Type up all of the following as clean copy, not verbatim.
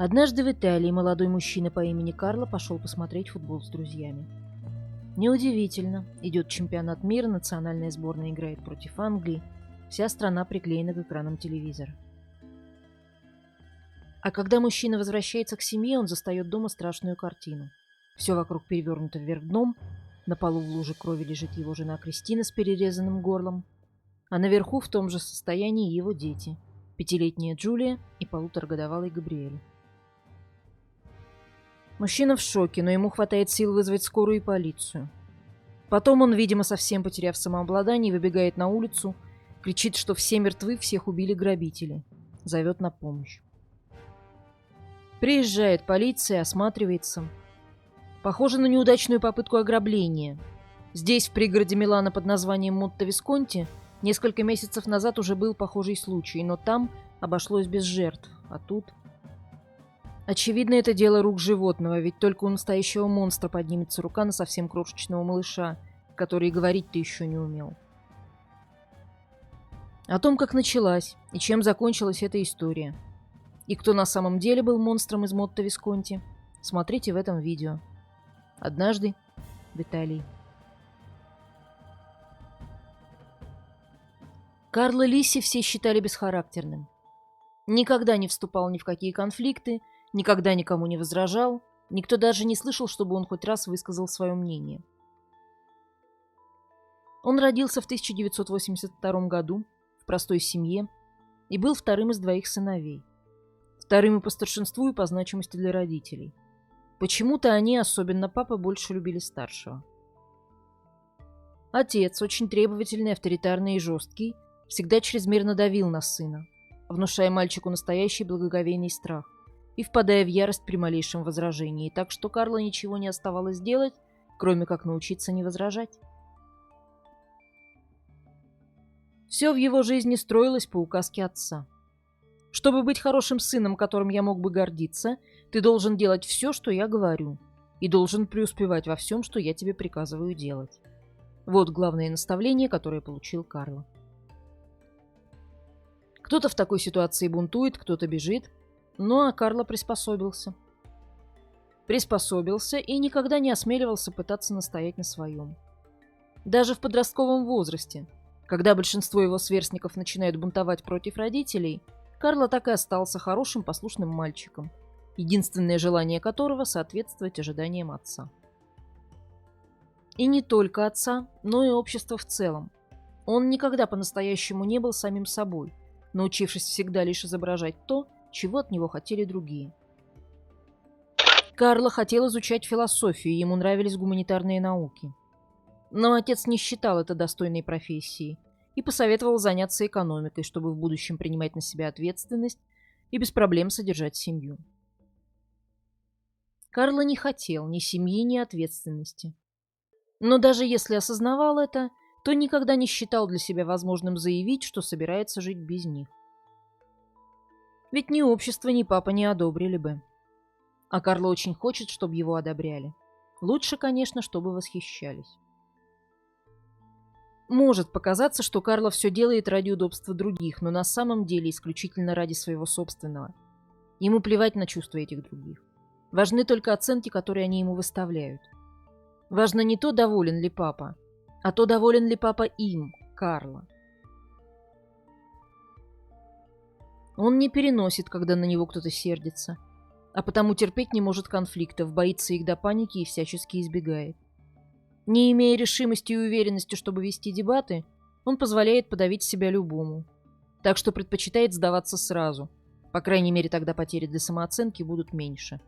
Однажды в Италии молодой мужчина по имени Карло пошел посмотреть футбол с друзьями. Неудивительно, идет чемпионат мира, национальная сборная играет против Англии, вся страна приклеена к экранам телевизора. А когда мужчина возвращается к семье, он застает дома страшную картину. Все вокруг перевернуто вверх дном, на полу в луже крови лежит его жена Кристина с перерезанным горлом, а наверху в том же состоянии его дети – 5-летняя Джулия и 1,5-годовалый Габриэль. Мужчина в шоке, но ему хватает сил вызвать скорую и полицию. Потом он, видимо, совсем потеряв самообладание, выбегает на улицу, кричит, что все мертвы, всех убили грабители. Зовет на помощь. Приезжает полиция, осматривается. Похоже на неудачную попытку ограбления. Здесь, в пригороде Милана под названием Монте-Висконти, несколько месяцев назад уже был похожий случай, но там обошлось без жертв, а тут... Очевидно, это дело рук животного, ведь только у настоящего монстра поднимется рука на совсем крошечного малыша, который и говорить-то еще не умел. О том, как началась и чем закончилась эта история, и кто на самом деле был монстром из Монте-Висконти, смотрите в этом видео. Однажды в Италии. Карло Лисси все считали бесхарактерным. Никогда не вступал ни в какие конфликты, никогда никому не возражал, никто даже не слышал, чтобы он хоть раз высказал свое мнение. Он родился в 1982 году в простой семье и был вторым из 2 сыновей. Вторым и по старшинству, и по значимости для родителей. Почему-то они, особенно папа, больше любили старшего. Отец, очень требовательный, авторитарный и жесткий, всегда чрезмерно давил на сына, внушая мальчику настоящий благоговейный страх и впадая в ярость при малейшем возражении, так что Карло ничего не оставалось делать, кроме как научиться не возражать. Все в его жизни строилось по указке отца. Чтобы быть хорошим сыном, которым я мог бы гордиться, ты должен делать все, что я говорю, и должен преуспевать во всем, что я тебе приказываю делать. Вот главное наставление, которое получил Карло. Кто-то в такой ситуации бунтует, кто-то бежит, а Карло приспособился. Приспособился и никогда не осмеливался пытаться настоять на своем. Даже в подростковом возрасте, когда большинство его сверстников начинают бунтовать против родителей, Карло так и остался хорошим послушным мальчиком, единственное желание которого — соответствовать ожиданиям отца. И не только отца, но и общества в целом. Он никогда по-настоящему не был самим собой, научившись всегда лишь изображать то, чего от него хотели другие. Карло хотел изучать философию, ему нравились гуманитарные науки. Но отец не считал это достойной профессией и посоветовал заняться экономикой, чтобы в будущем принимать на себя ответственность и без проблем содержать семью. Карло не хотел ни семьи, ни ответственности. Но даже если осознавал это, то никогда не считал для себя возможным заявить, что собирается жить без них. Ведь ни общество, ни папа не одобрили бы. А Карло очень хочет, чтобы его одобряли. Лучше, конечно, чтобы восхищались. Может показаться, что Карло все делает ради удобства других, но на самом деле исключительно ради своего собственного. Ему плевать на чувства этих других. Важны только оценки, которые они ему выставляют. Важно не то, доволен ли папа, а то, доволен ли папа им, Карло. Он не переносит, когда на него кто-то сердится, а потому терпеть не может конфликтов, боится их до паники и всячески избегает. Не имея решимости и уверенности, чтобы вести дебаты, он позволяет подавить себя любому, так что предпочитает сдаваться сразу, по крайней мере тогда потери для самооценки будут меньше.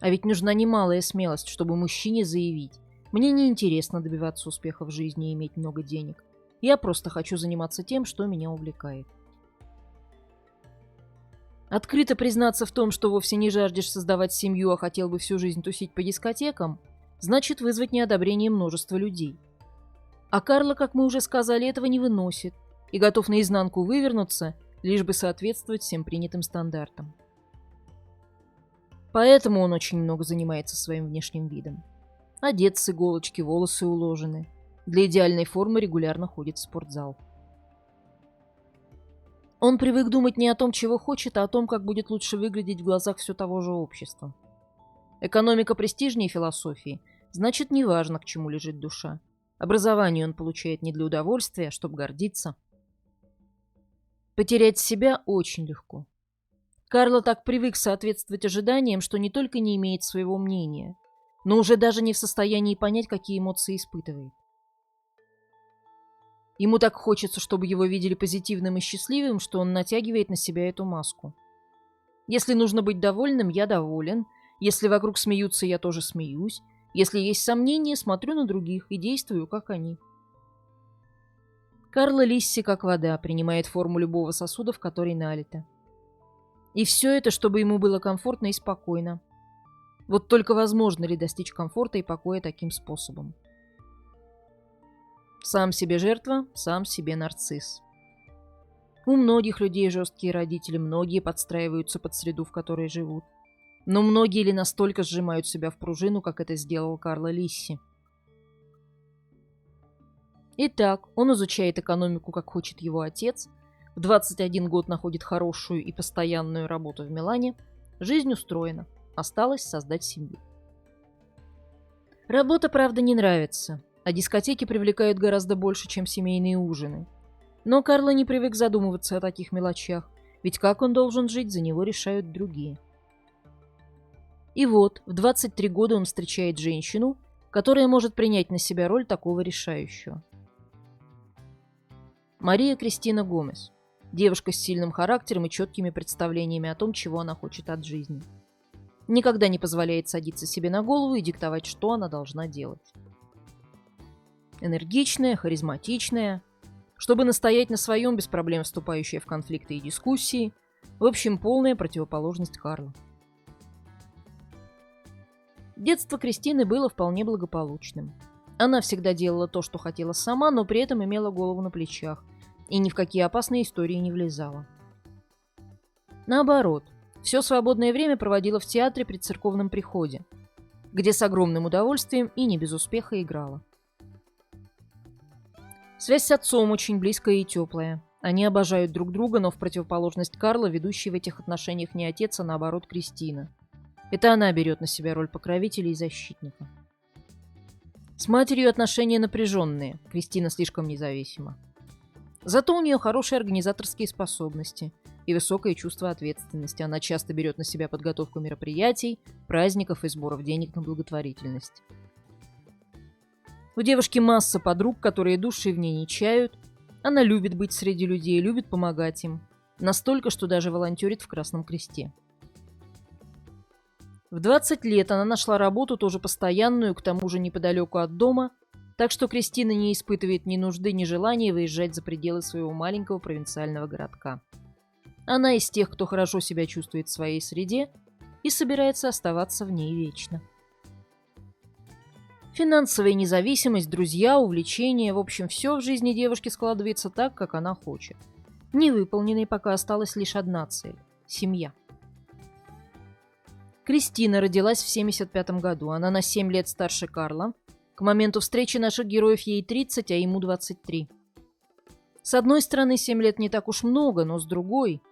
А ведь нужна немалая смелость, чтобы мужчине заявить: «Мне не интересно добиваться успеха в жизни и иметь много денег. Я просто хочу заниматься тем, что меня увлекает». Открыто признаться в том, что вовсе не жаждешь создавать семью, а хотел бы всю жизнь тусить по дискотекам, значит вызвать неодобрение множества людей. А Карло, как мы уже сказали, этого не выносит и готов наизнанку вывернуться, лишь бы соответствовать всем принятым стандартам. Поэтому он очень много занимается своим внешним видом. Одет с иголочки, волосы уложены. Для идеальной формы регулярно ходит в спортзал. Он привык думать не о том, чего хочет, а о том, как будет лучше выглядеть в глазах все того же общества. Экономика престижнее философии, значит, неважно, к чему лежит душа. Образование он получает не для удовольствия, а чтобы гордиться. Потерять себя очень легко. Карло так привык соответствовать ожиданиям, что не только не имеет своего мнения, но уже даже не в состоянии понять, какие эмоции испытывает. Ему так хочется, чтобы его видели позитивным и счастливым, что он натягивает на себя эту маску. Если нужно быть довольным, я доволен. Если вокруг смеются, я тоже смеюсь. Если есть сомнения, смотрю на других и действую, как они. Карло Лисси, как вода, принимает форму любого сосуда, в который налито. И все это, чтобы ему было комфортно и спокойно. Вот только возможно ли достичь комфорта и покоя таким способом? Сам себе жертва, сам себе нарцисс. У многих людей жесткие родители, многие подстраиваются под среду, в которой живут. Но многие ли настолько сжимают себя в пружину, как это сделал Карло Лисси? Итак, он изучает экономику, как хочет его отец, в 21 год находит хорошую и постоянную работу в Милане, жизнь устроена, осталось создать семью. Работа, правда, не нравится, а дискотеки привлекают гораздо больше, чем семейные ужины. Но Карло не привык задумываться о таких мелочах, ведь как он должен жить, за него решают другие. И вот, в 23 года он встречает женщину, которая может принять на себя роль такого решающего. Мария Кристина Гомес. Девушка с сильным характером и четкими представлениями о том, чего она хочет от жизни. Никогда не позволяет садиться себе на голову и диктовать, что она должна делать. Энергичная, харизматичная, чтобы настоять на своем, без проблем вступающая в конфликты и дискуссии, в общем, полная противоположность Карло. Детство Кристины было вполне благополучным. Она всегда делала то, что хотела сама, но при этом имела голову на плечах и ни в какие опасные истории не влезала. Наоборот, все свободное время проводила в театре при церковном приходе, где с огромным удовольствием и не без успеха играла. Связь с отцом очень близкая и теплая. Они обожают друг друга, но в противоположность Карло, ведущий в этих отношениях не отец, а наоборот Кристина. Это она берет на себя роль покровителя и защитника. С матерью отношения напряженные, Кристина слишком независима. Зато у нее хорошие организаторские способности и высокое чувство ответственности. Она часто берет на себя подготовку мероприятий, праздников и сборов денег на благотворительность. У девушки масса подруг, которые души в ней не чают. Она любит быть среди людей, любит помогать им. Настолько, что даже волонтерит в Красном Кресте. В 20 лет она нашла работу, тоже постоянную, к тому же неподалеку от дома, так что Кристина не испытывает ни нужды, ни желания выезжать за пределы своего маленького провинциального городка. Она из тех, кто хорошо себя чувствует в своей среде и собирается оставаться в ней вечно. Финансовая независимость, друзья, увлечения, в общем, все в жизни девушки складывается так, как она хочет. Невыполненной пока осталась лишь одна цель – семья. Кристина родилась в 1975 году, она на 7 лет старше Карла. К моменту встречи наших героев ей 30, а ему 23. С одной стороны, 7 лет не так уж много, но с другой...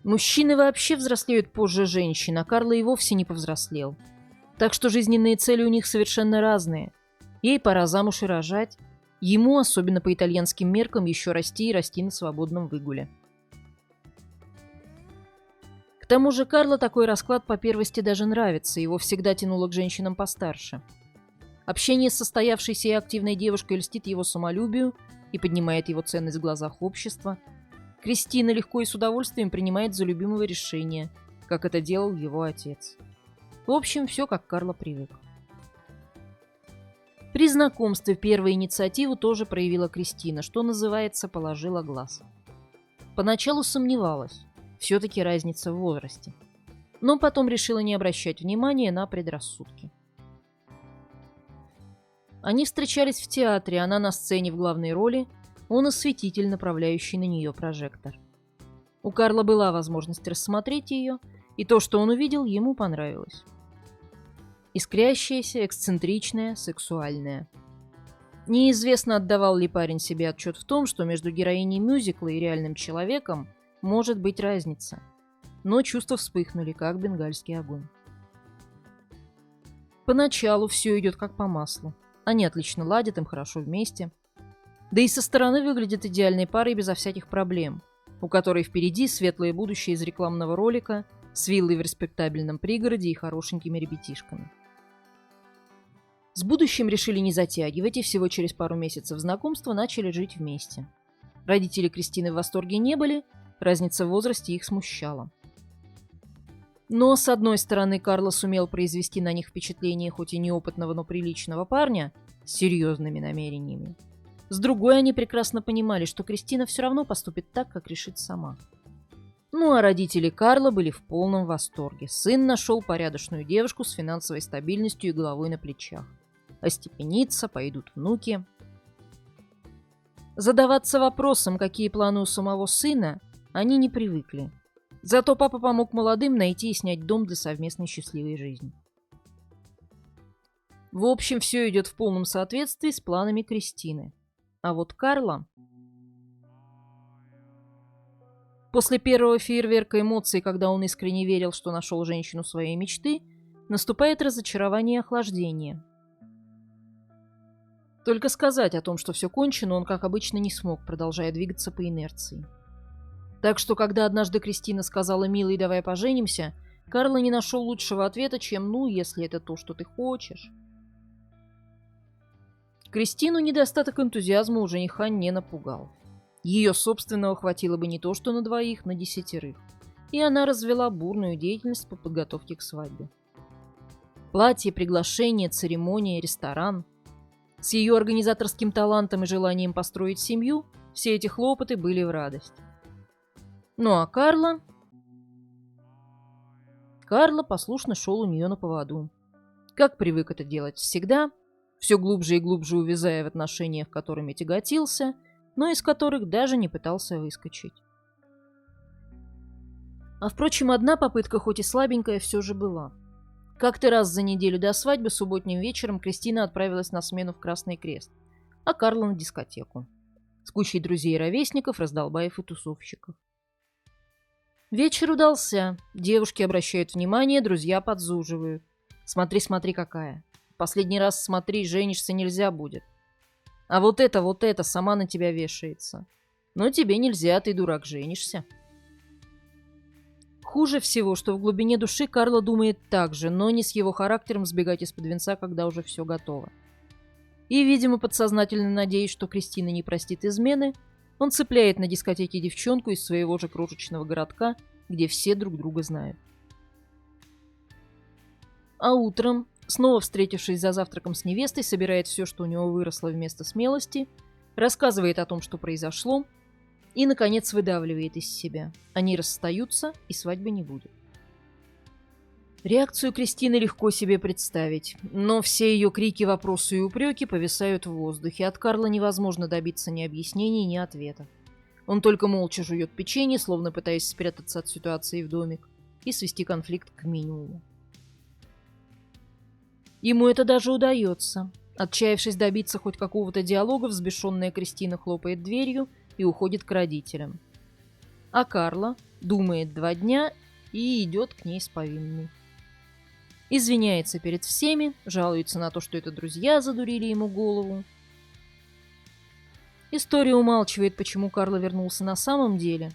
Мужчины вообще взрослеют позже женщин, а Карло и вовсе не повзрослел. Так что жизненные цели у них совершенно разные. Ей пора замуж и рожать. Ему, особенно по итальянским меркам, еще расти и расти на свободном выгуле. К тому же Карло такой расклад по первости даже нравится, его всегда тянуло к женщинам постарше. Общение с состоявшейся и активной девушкой льстит его самолюбию и поднимает его ценность в глазах общества. Кристина легко и с удовольствием принимает за любимого решение, как это делал его отец. В общем, все как Карло привык. При знакомстве первую инициативу тоже проявила Кристина, что называется, положила глаз. Поначалу сомневалась. Все-таки разница в возрасте. Но потом решила не обращать внимания на предрассудки. Они встречались в театре, она на сцене в главной роли, он осветитель, направляющий на нее прожектор. У Карла была возможность рассмотреть ее, и то, что он увидел, ему понравилось. Искрящаяся, эксцентричная, сексуальная. Неизвестно, отдавал ли парень себе отчет в том, что между героиней мюзикла и реальным человеком может быть разница. Но чувства вспыхнули, как бенгальский огонь. Поначалу все идет как по маслу. Они отлично ладят, им хорошо вместе. Да и со стороны выглядят идеальной парой безо всяких проблем, у которой впереди светлое будущее из рекламного ролика с виллой в респектабельном пригороде и хорошенькими ребятишками. С будущим решили не затягивать и всего через пару месяцев знакомства начали жить вместе. Родители Кристины в восторге не были, разница в возрасте их смущала. Но, с одной стороны, Карло сумел произвести на них впечатление хоть и неопытного, но приличного парня с серьезными намерениями. С другой, они прекрасно понимали, что Кристина все равно поступит так, как решит сама. Ну а родители Карла были в полном восторге. Сын нашел порядочную девушку с финансовой стабильностью и головой на плечах. Остепенится, пойдут внуки. Задаваться вопросом, какие планы у самого сына, они не привыкли. Зато папа помог молодым найти и снять дом для совместной счастливой жизни. В общем, все идет в полном соответствии с планами Кристины. А вот Карло... После первого фейерверка эмоций, когда он искренне верил, что нашел женщину своей мечты, наступает разочарование и охлаждение. Только сказать о том, что все кончено, он, как обычно, не смог, продолжая двигаться по инерции. Так что, когда однажды Кристина сказала: «Милый, давай поженимся», Карло не нашел лучшего ответа, чем «ну, если это то, что ты хочешь». Кристину недостаток энтузиазма у жениха не напугал. Ее собственного хватило бы не то что на двоих, на 10. И она развела бурную деятельность по подготовке к свадьбе. Платье, приглашение, церемония, ресторан. С ее организаторским талантом и желанием построить семью все эти хлопоты были в радость. Ну а Карло послушно шел у нее на поводу. Как привык это делать всегда, все глубже и глубже увязая в отношениях, которыми тяготился, но из которых даже не пытался выскочить. А впрочем, одна попытка, хоть и слабенькая, все же была. Как-то раз за неделю до свадьбы субботним вечером Кристина отправилась на смену в Красный Крест, а Карло на дискотеку. С кучей друзей и ровесников, раздолбаев и тусовщиков. Вечер удался. Девушки обращают внимание, друзья подзуживают. Смотри, смотри, какая. Последний раз смотри, женишься нельзя будет. А вот это сама на тебя вешается. Но тебе нельзя, ты дурак, женишься. Хуже всего, что в глубине души Карло думает так же, но не с его характером сбегать из-под венца, когда уже все готово. И, видимо, подсознательно надеясь, что Кристина не простит измены, он цепляет на дискотеке девчонку из своего же крошечного городка, где все друг друга знают. А утром, снова встретившись за завтраком с невестой, собирает все, что у него выросло вместо смелости, рассказывает о том, что произошло, и, наконец, выдавливает из себя. Они расстаются, и свадьбы не будет. Реакцию Кристины легко себе представить, но все ее крики, вопросы и упреки повисают в воздухе. От Карла невозможно добиться ни объяснений, ни ответов. Он только молча жует печенье, словно пытаясь спрятаться от ситуации в домик и свести конфликт к минимуму. Ему это даже удается. Отчаявшись добиться хоть какого-то диалога, взбешенная Кристина хлопает дверью и уходит к родителям. А Карло думает 2 дня и идет к ней с повинной. Извиняется перед всеми, жалуется на то, что это друзья задурили ему голову. История умалчивает, почему Карло вернулся на самом деле.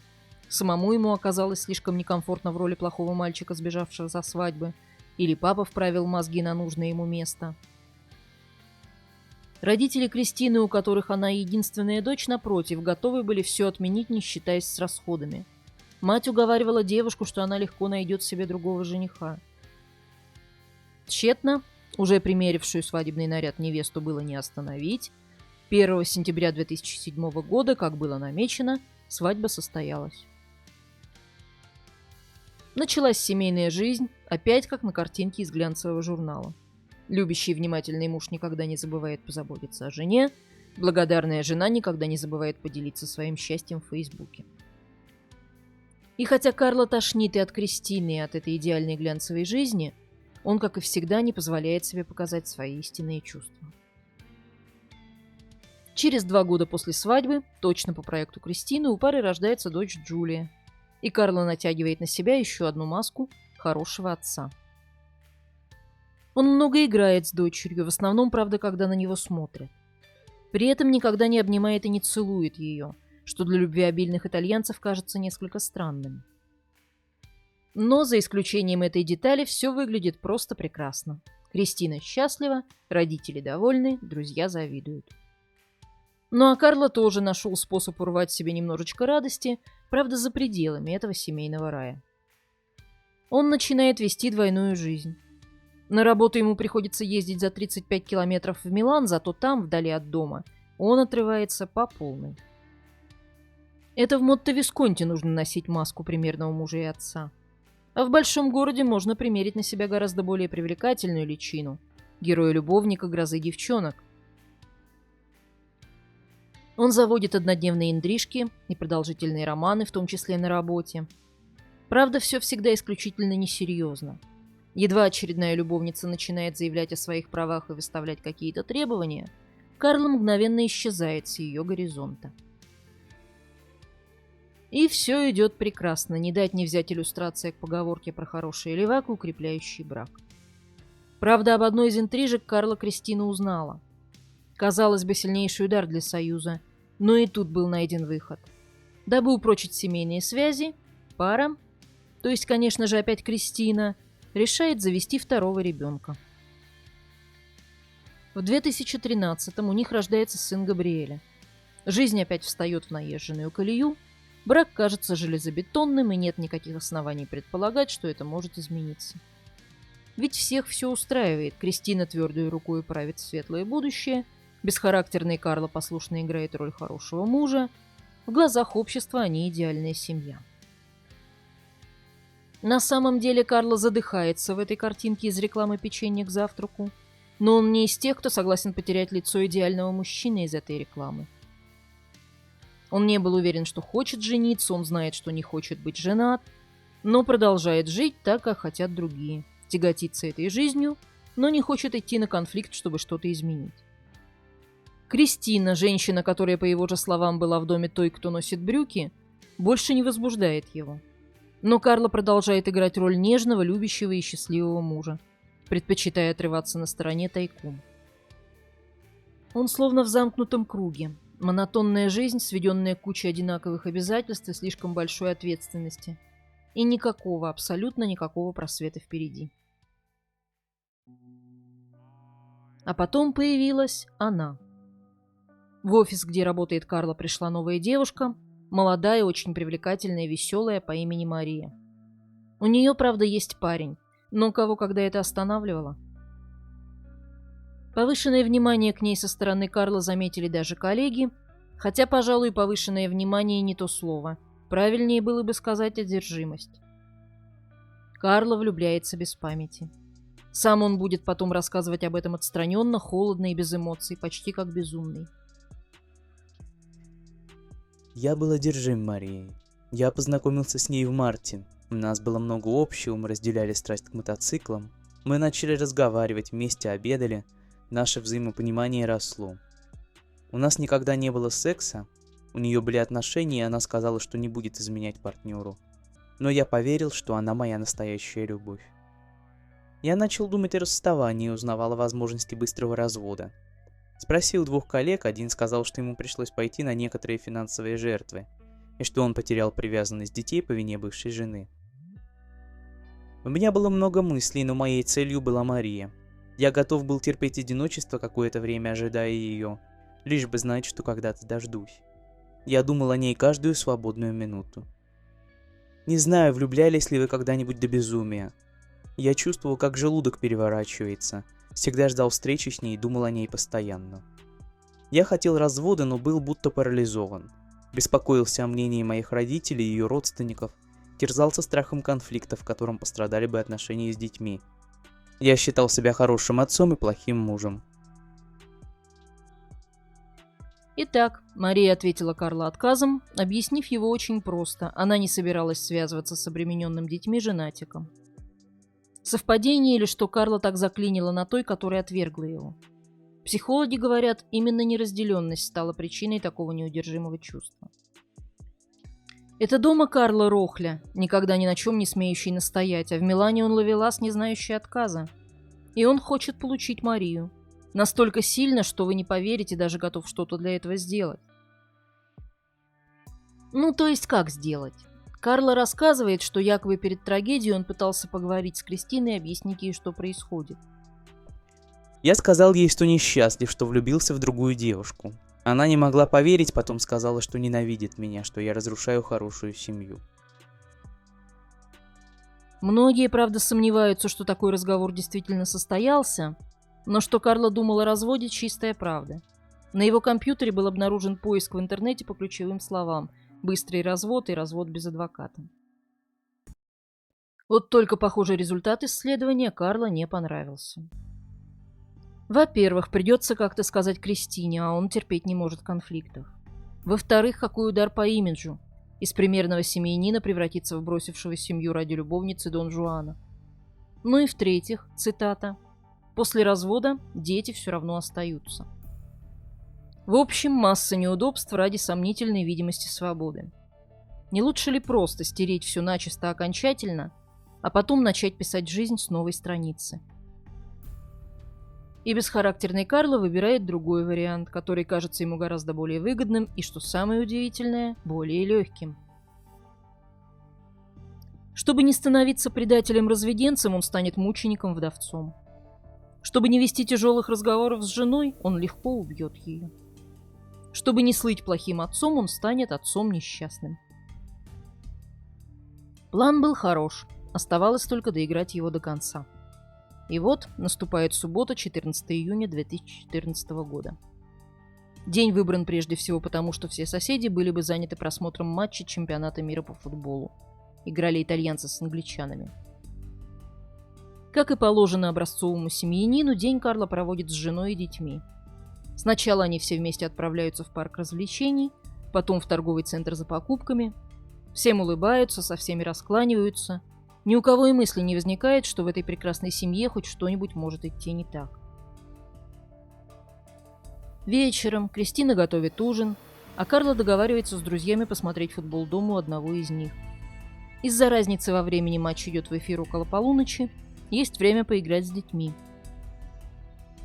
Самому ему оказалось слишком некомфортно в роли плохого мальчика, сбежавшего со свадьбы, или папа вправил мозги на нужное ему место. Родители Кристины, у которых она единственная дочь, напротив, готовы были все отменить, не считаясь с расходами. Мать уговаривала девушку, что она легко найдет себе другого жениха. Тщетно, уже примерившую свадебный наряд невесту было не остановить. 1 сентября 2007 года, как было намечено, свадьба состоялась. Началась семейная жизнь, опять как на картинке из глянцевого журнала. Любящий и внимательный муж никогда не забывает позаботиться о жене, благодарная жена никогда не забывает поделиться своим счастьем в Фейсбуке. И хотя Карло тошнит и от Кристины, и от этой идеальной глянцевой жизни, он, как и всегда, не позволяет себе показать свои истинные чувства. Через 2 года после свадьбы, точно по проекту Кристины, у пары рождается дочь Джулия. И Карло натягивает на себя еще одну маску хорошего отца. Он много играет с дочерью, в основном, правда, когда на него смотрят. При этом никогда не обнимает и не целует ее, что для любвеобильных итальянцев кажется несколько странным. Но за исключением этой детали все выглядит просто прекрасно. Кристина счастлива, родители довольны, друзья завидуют. Ну а Карло тоже нашел способ урвать себе немножечко радости, правда, за пределами этого семейного рая. Он начинает вести двойную жизнь. На работу ему приходится ездить за 35 километров в Милан, зато там, вдали от дома, он отрывается по полной. Это в Монте-Висконти нужно носить маску примерного мужа и отца. А в большом городе можно примерить на себя гораздо более привлекательную личину – героя-любовника грозы девчонок. Он заводит однодневные интрижки и продолжительные романы, в том числе на работе. Правда, все всегда исключительно несерьезно. Едва очередная любовница начинает заявлять о своих правах и выставлять какие-то требования, Карло мгновенно исчезает с ее горизонта. И все идет прекрасно, не дать не взять иллюстрация к поговорке про хороший левак, укрепляющий брак. Правда, об одной из интрижек Карло Кристина узнала. Казалось бы, сильнейший удар для союза, но и тут был найден выход. Дабы упрочить семейные связи, пара, то есть, конечно же, опять Кристина, решает завести второго ребенка. В 2013-м у них рождается сын Габриэля. Жизнь опять встает в наезженную колею, брак кажется железобетонным, и нет никаких оснований предполагать, что это может измениться. Ведь всех все устраивает. Кристина твердой рукой правит в светлое будущее, бесхарактерный Карло послушно играет роль хорошего мужа, в глазах общества они идеальная семья. На самом деле Карло задыхается в этой картинке из рекламы печенья к завтраку, но он не из тех, кто согласен потерять лицо идеального мужчины из этой рекламы. Он не был уверен, что хочет жениться, он знает, что не хочет быть женат, но продолжает жить так, как хотят другие, тяготится этой жизнью, но не хочет идти на конфликт, чтобы что-то изменить. Кристина, женщина, которая, по его же словам, была в доме той, кто носит брюки, больше не возбуждает его. Но Карло продолжает играть роль нежного, любящего и счастливого мужа, предпочитая отрываться на стороне тайком. Он словно в замкнутом круге. Монотонная жизнь, сведенная к куче одинаковых обязательств и слишком большой ответственности. И никакого, абсолютно никакого просвета впереди. А потом появилась она. В офис, где работает Карло, пришла новая девушка, молодая, очень привлекательная и веселая, по имени Мария. У нее, правда, есть парень, но кого когда это останавливало? Повышенное внимание к ней со стороны Карло заметили даже коллеги, хотя, пожалуй, повышенное внимание не то слово. Правильнее было бы сказать одержимость. Карло влюбляется без памяти. Сам он будет потом рассказывать об этом отстраненно, холодно и без эмоций, почти как безумный. Я был одержим Марией. Я познакомился с ней в марте. У нас было много общего, мы разделяли страсть к мотоциклам. Мы начали разговаривать, вместе обедали. Наше взаимопонимание росло. У нас никогда не было секса. У нее были отношения, и она сказала, что не будет изменять партнеру. Но я поверил, что она моя настоящая любовь. Я начал думать о расставании и узнавал о возможности быстрого развода. Спросил 2 коллег, один сказал, что ему пришлось пойти на некоторые финансовые жертвы, и что он потерял привязанность детей по вине бывшей жены. У меня было много мыслей, но моей целью была Мария. Я готов был терпеть одиночество какое-то время, ожидая ее, лишь бы знать, что когда-то дождусь. Я думал о ней каждую свободную минуту. Не знаю, влюблялись ли вы когда-нибудь до безумия. Я чувствовал, как желудок переворачивается. Всегда ждал встречи с ней и думал о ней постоянно. Я хотел развода, но был будто парализован. Беспокоился о мнении моих родителей и ее родственников. Терзался страхом конфликта, в котором пострадали бы отношения с детьми. Я считал себя хорошим отцом и плохим мужем. Итак, Мария ответила Карло отказом, объяснив его очень просто. Она не собиралась связываться с обремененным детьми женатиком. Совпадение или что Карло так заклинило на той, которая отвергла его? Психологи говорят, именно неразделенность стала причиной такого неудержимого чувства. Это дома Карла Рохля, никогда ни на чем не смеющий настоять, а в Милане он ловелас, не знающий отказа. И он хочет получить Марию. Настолько сильно, что вы не поверите, даже готов что-то для этого сделать. Ну, то есть как сделать? Карло рассказывает, что якобы перед трагедией он пытался поговорить с Кристиной и объяснить ей, что происходит. Я сказал ей, что несчастлив, что влюбился в другую девушку. Она не могла поверить, потом сказала, что ненавидит меня, что я разрушаю хорошую семью. Многие, правда, сомневаются, что такой разговор действительно состоялся, но что Карло думал о разводе – чистая правда. На его компьютере был обнаружен поиск в интернете по ключевым словам «быстрый развод» и «развод без адвоката». Вот только, похоже, результат исследования Карло не понравился. Во-первых, придется как-то сказать Кристине, а он терпеть не может конфликтов. Во-вторых, какой удар по имиджу. Из примерного семьянина превратиться в бросившего семью ради любовницы Дон Жуана. Ну и в-третьих, цитата, «после развода дети все равно остаются». В общем, масса неудобств ради сомнительной видимости свободы. Не лучше ли просто стереть все начисто окончательно, а потом начать писать жизнь с новой страницы? И бесхарактерный Карло выбирает другой вариант, который кажется ему гораздо более выгодным и, что самое удивительное, более легким. Чтобы не становиться предателем-разведенцем, он станет мучеником-вдовцом. Чтобы не вести тяжелых разговоров с женой, он легко убьет ее. Чтобы не слыть плохим отцом, он станет отцом несчастным. План был хорош, оставалось только доиграть его до конца. И вот наступает суббота, 14 июня 2014 года. День выбран прежде всего потому, что все соседи были бы заняты просмотром матча чемпионата мира по футболу. Играли итальянцы с англичанами. Как и положено образцовому семьянину, день Карло проводит с женой и детьми. Сначала они все вместе отправляются в парк развлечений, потом в торговый центр за покупками. Всем улыбаются, со всеми раскланиваются. Ни у кого и мысли не возникает, что в этой прекрасной семье хоть что-нибудь может идти не так. Вечером Кристина готовит ужин, а Карло договаривается с друзьями посмотреть футбол дома у одного из них. Из-за разницы во времени матч идет в эфир около полуночи, есть время поиграть с детьми.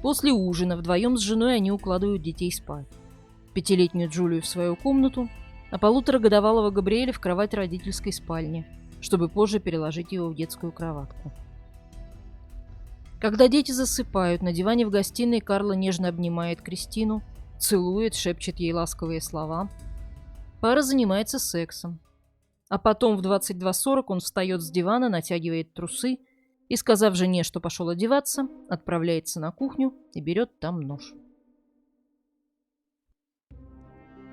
После ужина вдвоем с женой они укладывают детей спать. 5-летнюю Джулию в свою комнату, а 1,5-годовалого Габриэля в кровать родительской спальни, чтобы позже переложить его в детскую кроватку. Когда дети засыпают, на диване в гостиной Карло нежно обнимает Кристину, целует, шепчет ей ласковые слова. Пара занимается сексом. А потом в 22:40 он встает с дивана, натягивает трусы и, сказав жене, что пошел одеваться, отправляется на кухню и берет там нож.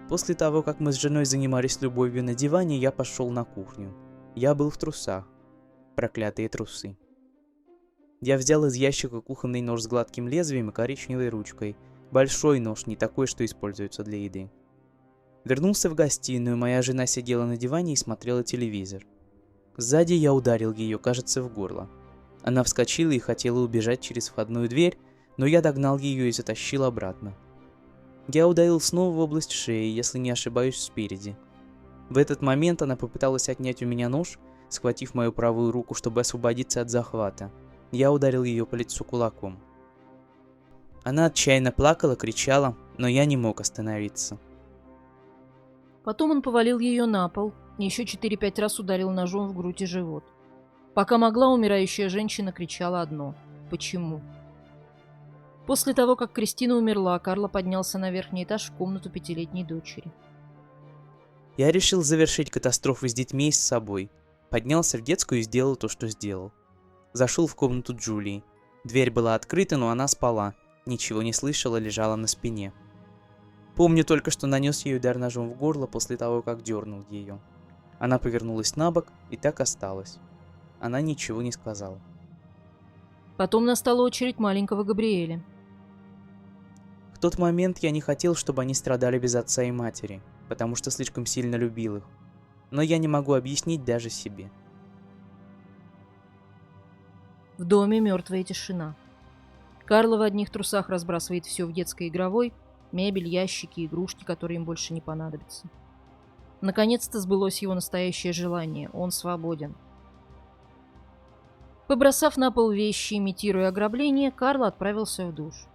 После того, как мы с женой занимались любовью на диване, я пошел на кухню. Я был в трусах. Проклятые трусы. Я взял из ящика кухонный нож с гладким лезвием и коричневой ручкой. Большой нож, не такой, что используется для еды. Вернулся в гостиную, моя жена сидела на диване и смотрела телевизор. Сзади я ударил ее, кажется, в горло. Она вскочила и хотела убежать через входную дверь, но я догнал ее и затащил обратно. Я ударил снова в область шеи, если не ошибаюсь, спереди. В этот момент она попыталась отнять у меня нож, схватив мою правую руку, чтобы освободиться от захвата. Я ударил ее по лицу кулаком. Она отчаянно плакала, кричала, но я не мог остановиться. Потом он повалил ее на пол и еще 4-5 раз ударил ножом в грудь и живот. Пока могла, умирающая женщина кричала одно – «Почему?». После того, как Кристина умерла, Карло поднялся на верхний этаж в комнату 5-летней дочери. Я решил завершить катастрофу с детьми и с собой. Поднялся в детскую и сделал то, что сделал. Зашел в комнату Джулии. Дверь была открыта, но она спала. Ничего не слышала, лежала на спине. Помню только, что нанес ей удар ножом в горло после того, как дернул ее. Она повернулась на бок и так осталась. Она ничего не сказала. Потом настала очередь маленького Габриэля. В тот момент я не хотел, чтобы они страдали без отца и матери, потому что слишком сильно любил их. Но я не могу объяснить даже себе. В доме мертвая тишина. Карла в одних трусах разбрасывает все в детской игровой, мебель, ящики, игрушки, которые им больше не понадобятся. Наконец-то сбылось его настоящее желание. Он свободен. Побросав на пол вещи, имитируя ограбление, Карл отправился в душ.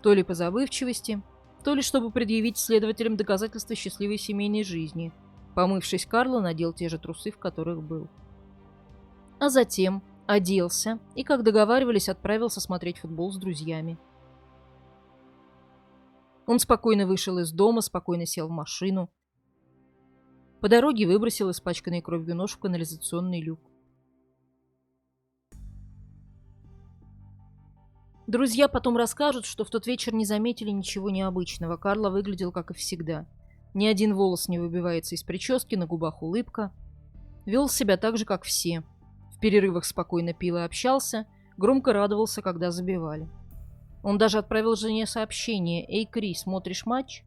То ли по забывчивости, то ли чтобы предъявить следователям доказательства счастливой семейной жизни. Помывшись, Карло надел те же трусы, в которых был. А затем оделся и, как договаривались, отправился смотреть футбол с друзьями. Он спокойно вышел из дома, спокойно сел в машину. По дороге выбросил испачканный кровью нож в канализационный люк. Друзья потом расскажут, что в тот вечер не заметили ничего необычного. Карло выглядел, как и всегда. Ни один волос не выбивается из прически, на губах улыбка. Вел себя так же, как все. В перерывах спокойно пил и общался, громко радовался, когда забивали. Он даже отправил жене сообщение: «Эй, Крис, смотришь матч?»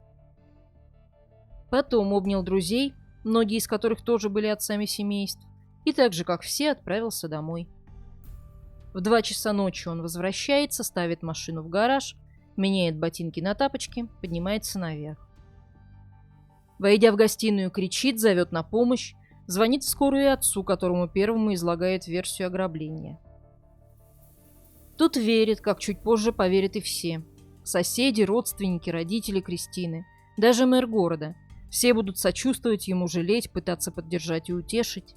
Потом обнял друзей, многие из которых тоже были отцами семейств, и так же, как все, отправился домой. В 2 часа ночи он возвращается, ставит машину в гараж, меняет ботинки на тапочки, поднимается наверх. Войдя в гостиную, кричит, зовет на помощь, звонит в скорую отцу, которому первому излагает версию ограбления. Тот верит, как чуть позже поверят и все. Соседи, родственники, родители Кристины, даже мэр города. Все будут сочувствовать ему, жалеть, пытаться поддержать и утешить.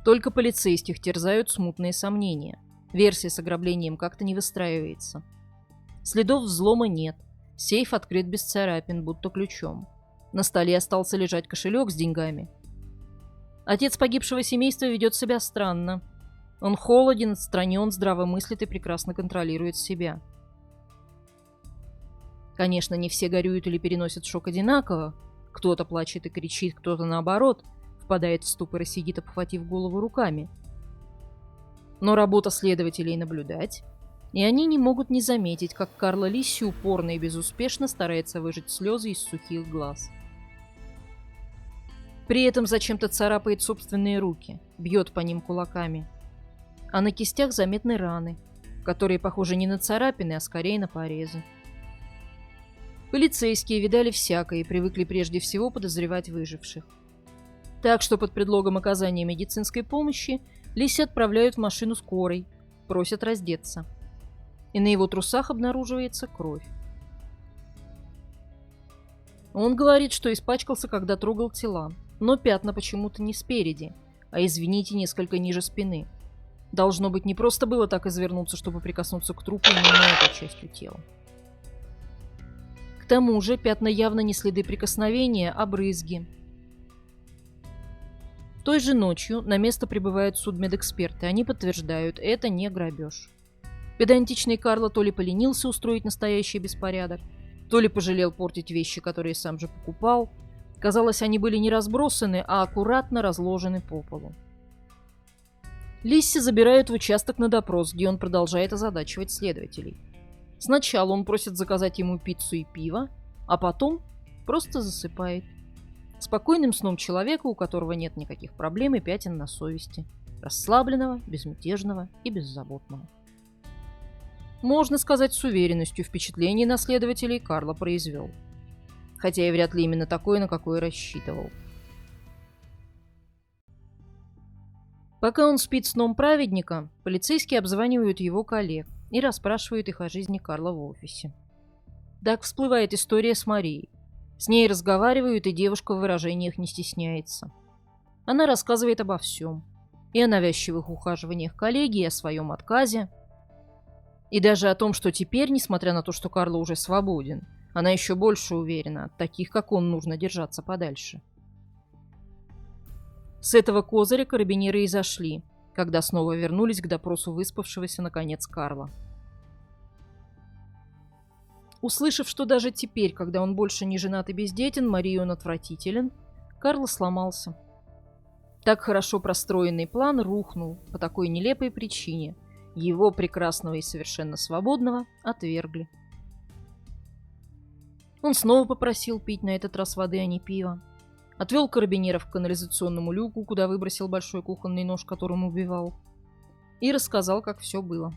Только полицейских терзают смутные сомнения. Версия с ограблением как-то не выстраивается. Следов взлома нет. Сейф открыт без царапин, будто ключом. На столе остался лежать кошелек с деньгами. Отец погибшего семейства ведет себя странно. Он холоден, отстранен, здраво мыслит и прекрасно контролирует себя. Конечно, не все горюют или переносят шок одинаково. Кто-то плачет и кричит, кто-то наоборот впадает в ступор и сидит, обхватив голову руками. Но работа следователей наблюдать, и они не могут не заметить, как Карло Лисси упорно и безуспешно старается выжать слезы из сухих глаз. При этом зачем-то царапает собственные руки, бьет по ним кулаками. А на кистях заметны раны, которые похожи не на царапины, а скорее на порезы. Полицейские видали всякое и привыкли прежде всего подозревать выживших. Так что под предлогом оказания медицинской помощи Лисси отправляют в машину скорой, просят раздеться. И на его трусах обнаруживается кровь. Он говорит, что испачкался, когда трогал тела, но пятна почему-то не спереди, а, извините, несколько ниже спины. Должно быть, не просто было так извернуться, чтобы прикоснуться к трупу именно этой частью тела. К тому же пятна явно не следы прикосновения, а брызги. Той же ночью на место прибывают судмедэксперты. Они подтверждают, это не грабеж. Педантичный Карло то ли поленился устроить настоящий беспорядок, то ли пожалел портить вещи, которые сам же покупал. Казалось, они были не разбросаны, а аккуратно разложены по полу. Лисси забирают в участок на допрос, где он продолжает озадачивать следователей. Сначала он просит заказать ему пиццу и пиво, а потом просто засыпает. Спокойным сном человека, у которого нет никаких проблем и пятен на совести. Расслабленного, безмятежного и беззаботного. Можно сказать с уверенностью, впечатление на следователей Карло произвел. Хотя и вряд ли именно такое, на какое рассчитывал. Пока он спит сном праведника, полицейские обзванивают его коллег и расспрашивают их о жизни Карла в офисе. Так всплывает история с Марией. С ней разговаривают, и девушка в выражениях не стесняется. Она рассказывает обо всем. И о навязчивых ухаживаниях коллеги, и о своем отказе. И даже о том, что теперь, несмотря на то, что Карло уже свободен, она еще больше уверена, от таких, как он, нужно держаться подальше. С этого козыря карабинеры и зашли, когда снова вернулись к допросу выспавшегося, наконец, Карла. Услышав, что даже теперь, когда он больше не женат и бездетен, Марии он отвратителен, Карло сломался. Так хорошо простроенный план рухнул по такой нелепой причине. Его, прекрасного и совершенно свободного, отвергли. Он снова попросил пить, на этот раз воды, а не пива. Отвел карабинеров к канализационному люку, куда выбросил большой кухонный нож, которым убивал. И рассказал, как все было.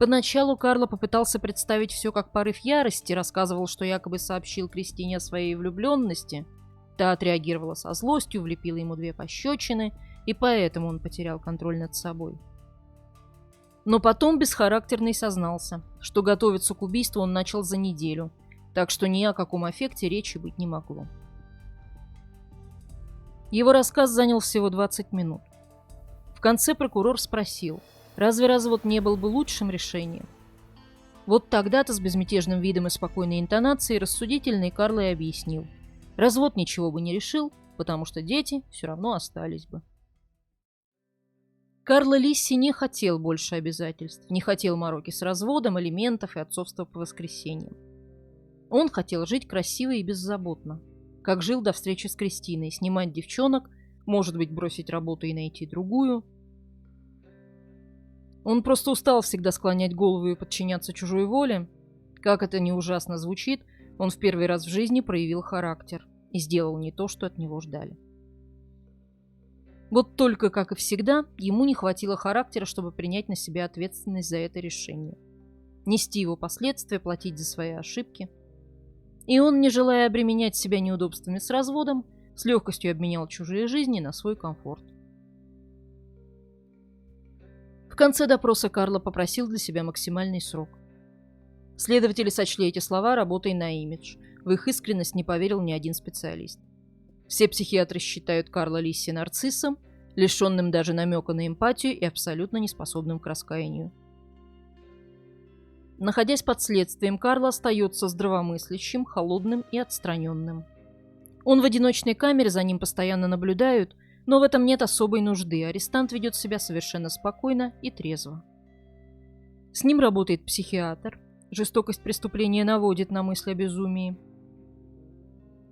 Поначалу Карло попытался представить все как порыв ярости, рассказывал, что якобы сообщил Кристине о своей влюбленности. Та отреагировала со злостью, влепила ему 2 пощечины, и поэтому он потерял контроль над собой. Но потом бесхарактерный сознался, что готовиться к убийству он начал за неделю, так что ни о каком аффекте речи быть не могло. Его рассказ занял всего 20 минут. В конце прокурор спросил, разве развод не был бы лучшим решением? Вот тогда-то с безмятежным видом и спокойной интонацией рассудительный Карло и объяснил. Развод ничего бы не решил, потому что дети все равно остались бы. Карло Лисси не хотел больше обязательств, не хотел мороки с разводом, алиментов и отцовства по воскресеньям. Он хотел жить красиво и беззаботно, как жил до встречи с Кристиной, снимать девчонок, может быть, бросить работу и найти другую. Он просто устал всегда склонять голову и подчиняться чужой воле. Как это ни ужасно звучит, он в первый раз в жизни проявил характер и сделал не то, что от него ждали. Вот только, как и всегда, ему не хватило характера, чтобы принять на себя ответственность за это решение. Нести его последствия, платить за свои ошибки. И он, не желая обременять себя неудобствами с разводом, с легкостью обменял чужие жизни на свой комфорт. В конце допроса Карло попросил для себя максимальный срок. Следователи сочли эти слова работой на имидж. В их искренность не поверил ни один специалист. Все психиатры считают Карло Лисси нарциссом, лишенным даже намека на эмпатию и абсолютно неспособным к раскаянию. Находясь под следствием, Карло остается здравомыслящим, холодным и отстраненным. Он в одиночной камере, за ним постоянно наблюдают, но в этом нет особой нужды, арестант ведет себя совершенно спокойно и трезво. С ним работает психиатр, жестокость преступления наводит на мысль о безумии.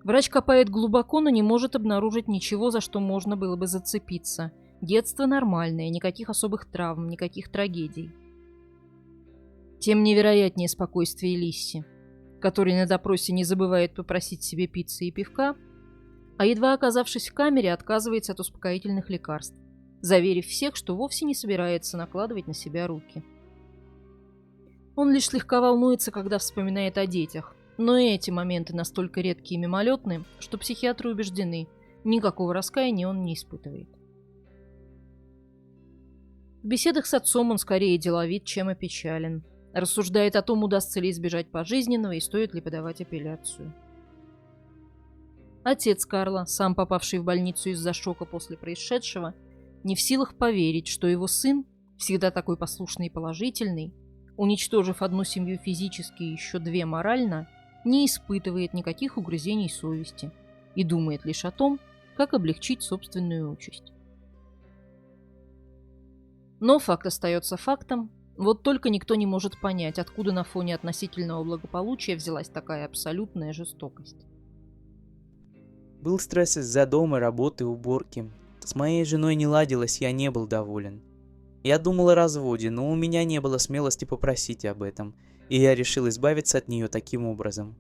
Врач копает глубоко, но не может обнаружить ничего, за что можно было бы зацепиться. Детство нормальное, никаких особых травм, никаких трагедий. Тем невероятнее спокойствие Лисси, который на допросе не забывает попросить себе пиццы и пивка, а едва оказавшись в камере, отказывается от успокоительных лекарств, заверив всех, что вовсе не собирается накладывать на себя руки. Он лишь слегка волнуется, когда вспоминает о детях, но и эти моменты настолько редкие и мимолетны, что психиатры убеждены, никакого раскаяния он не испытывает. В беседах с отцом он скорее деловит, чем опечален. Рассуждает о том, удастся ли избежать пожизненного и стоит ли подавать апелляцию. Отец Карло, сам попавший в больницу из-за шока после происшедшего, не в силах поверить, что его сын, всегда такой послушный и положительный, уничтожив одну семью физически и еще 2 морально, не испытывает никаких угрызений совести и думает лишь о том, как облегчить собственную участь. Но факт остается фактом, вот только никто не может понять, откуда на фоне относительного благополучия взялась такая абсолютная жестокость. Был стресс из-за дома, работы, уборки. С моей женой не ладилось, я не был доволен. Я думал о разводе, но у меня не было смелости попросить об этом, и я решил избавиться от нее таким образом.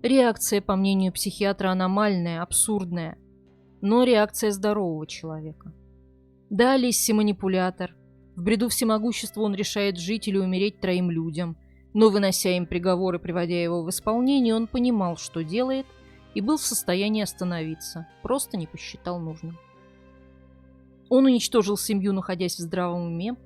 Реакция, по мнению психиатра, аномальная, абсурдная, но реакция здорового человека. Да, Лисси манипулятор. В бреду всемогущества он решает жить или умереть 3 людям, но, вынося им приговор и приводя его в исполнение, он понимал, что делает, и был в состоянии остановиться, просто не посчитал нужным. Он уничтожил семью, находясь в здравом уме,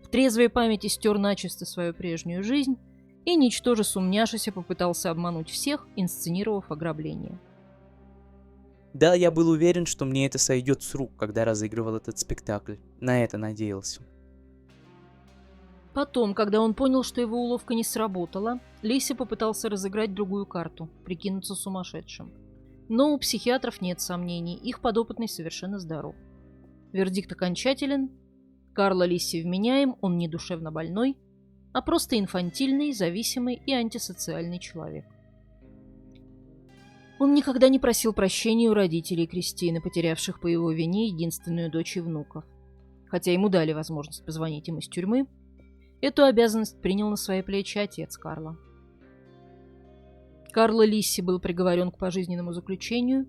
в трезвой памяти стер начисто свою прежнюю жизнь и, ничтоже сумняшися, попытался обмануть всех, инсценировав ограбление. Да, я был уверен, что мне это сойдет с рук, когда разыгрывал этот спектакль. На это надеялся. Потом, когда он понял, что его уловка не сработала, Лисси попытался разыграть другую карту, прикинуться сумасшедшим. Но у психиатров нет сомнений, их подопытный совершенно здоров. Вердикт окончателен. Карло Лисси вменяем, он не душевно больной, а просто инфантильный, зависимый и антисоциальный человек. Он никогда не просил прощения у родителей Кристины, потерявших по его вине единственную дочь и внуков. Хотя ему дали возможность позвонить им из тюрьмы, эту обязанность принял на свои плечи отец Карло. Карло Лисси был приговорен к пожизненному заключению.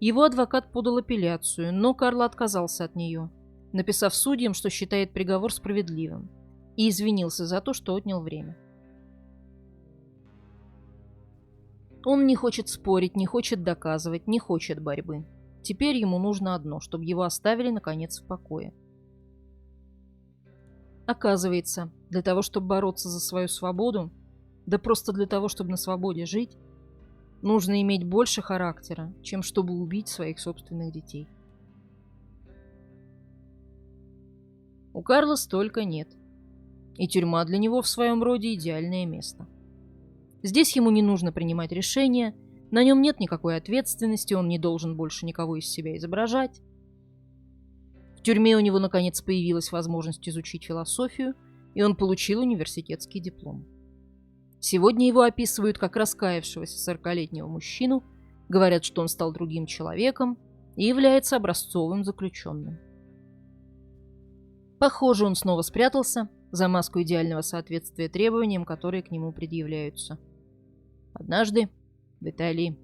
Его адвокат подал апелляцию, но Карло отказался от нее, написав судьям, что считает приговор справедливым. и извинился за то, что отнял время. Он не хочет спорить, не хочет доказывать, не хочет борьбы. Теперь ему нужно одно, чтобы его оставили, наконец, в покое. Оказывается, для того, чтобы бороться за свою свободу, да просто для того, чтобы на свободе жить, нужно иметь больше характера, чем чтобы убить своих собственных детей. У Карла столько нет. И тюрьма для него в своем роде идеальное место. Здесь ему не нужно принимать решения, на нем нет никакой ответственности, он не должен больше никого из себя изображать. В тюрьме у него, наконец, появилась возможность изучить философию, и он получил университетский диплом. Сегодня его описывают как раскаявшегося 40-летнего мужчину, говорят, что он стал другим человеком и является образцовым заключенным. Похоже, он снова спрятался за маску идеального соответствия требованиям, которые к нему предъявляются. Однажды в Италии